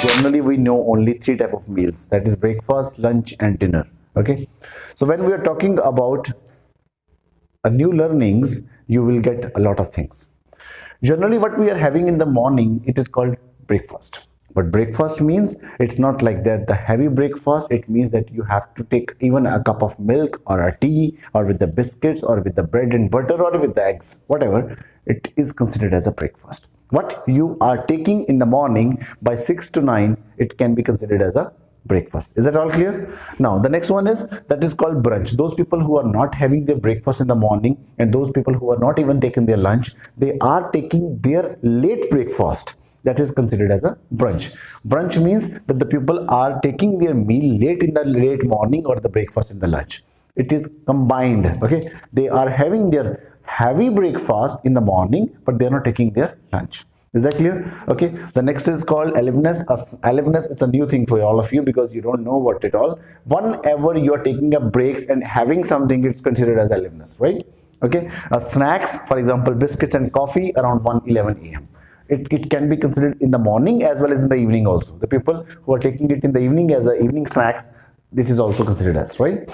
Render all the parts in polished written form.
Generally we know only three type of meals, that is breakfast, lunch and dinner. Okay, so when we are talking about a new learnings, you will get a lot of things. Generally what we are having in the morning, it is called breakfast. But breakfast means it's not like that the heavy breakfast. It means that you have to take even a cup of milk or a tea or with the biscuits or with the bread and butter or with the eggs, whatever, it is considered as a breakfast. What you are taking in the morning by 6 to 9, it can be considered as a breakfast. Is that all clear? Now the next one is that is called brunch. Those people who are not having their breakfast in the morning and those people who are not even taking their lunch, they are taking their late breakfast. That is considered as a brunch. Brunch means that the people are taking their meal late in the late morning or the breakfast in the lunch. It is combined. Okay, they are having their heavy breakfast in the morning but they are not taking their lunch. Is that clear? Okay, the next is called aliveness. Aliveness is a new thing for all of you because you don't know what it all. Whenever you are taking a breaks and having something, it's considered as aliveness, right? Okay, snacks, for example, biscuits and coffee around 1:11 a.m. It can be considered in the morning as well as in the evening also. The people who are taking it in the evening as a evening snacks, it is also considered as, right?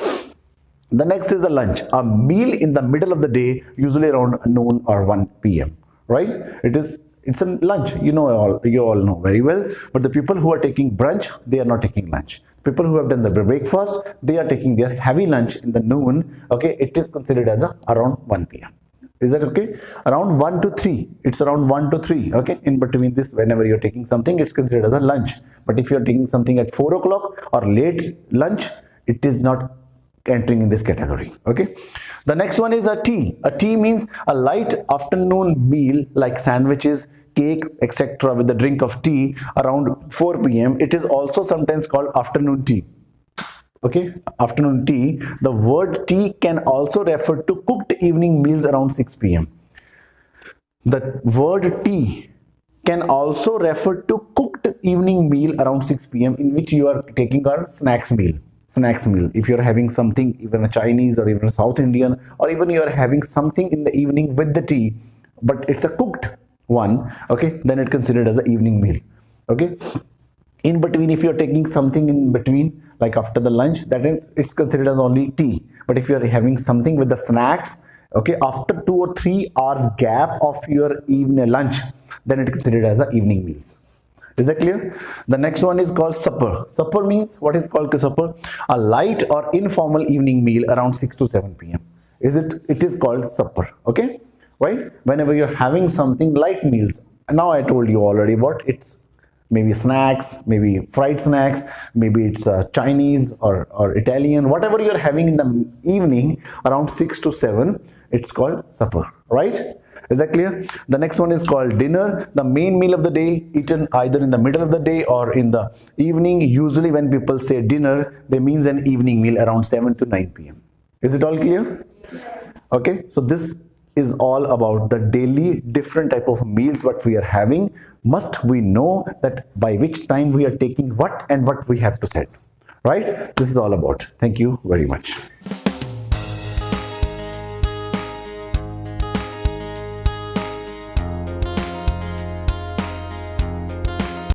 The next is a lunch, a meal in the middle of the day, usually around noon or 1 p.m. right? It's a lunch, you all know very well. But the people who are taking brunch, they are not taking lunch. People who have done the breakfast, they are taking their heavy lunch in the noon. Okay, it is considered as around 1 p.m. Is that okay? Around 1 to 3, it's around 1 to 3. Okay, in between this, whenever you're taking something, it's considered as a lunch. But if you're taking something at 4 o'clock or late lunch, it is not entering in this category. Okay, the next one is a tea. A tea means a light afternoon meal like sandwiches, cake, etc. with the drink of tea around 4 p.m. It is also sometimes called afternoon tea. Okay, afternoon tea. The word tea can also refer to cooked evening meals around 6 p.m. The word tea can also refer to cooked evening meal around 6 p.m. in which you are taking a snacks meal. If you're having something, even a Chinese or even a South Indian, or even you are having something in the evening with the tea, but it's a cooked one, okay, then it's considered as an evening meal. Okay, in between, if you're taking something in between like after the lunch, that is, it's considered as only tea. But if you're having something with the snacks, okay, after 2 or 3 hours gap of your evening lunch, then it's considered as a evening meals. Is that clear? The next one is called supper. Supper means, what is called supper? A light or informal evening meal around 6 to 7 p.m. It is called supper. Okay, right? Whenever you're having something light meals. And now I told you already what it's. Maybe snacks, maybe fried snacks, maybe it's Chinese or Italian, whatever you're having in the evening around 6 to 7, it's called supper, right? Is that clear? The next one is called dinner, the main meal of the day, eaten either in the middle of the day or in the evening. Usually when people say dinner, they means an evening meal around 7 to 9 p.m. Is it all clear? Okay, so this is all about the daily different type of meals what we are having. Must we know that by which time we are taking what and what we have to set, right? This is all about. Thank you very much.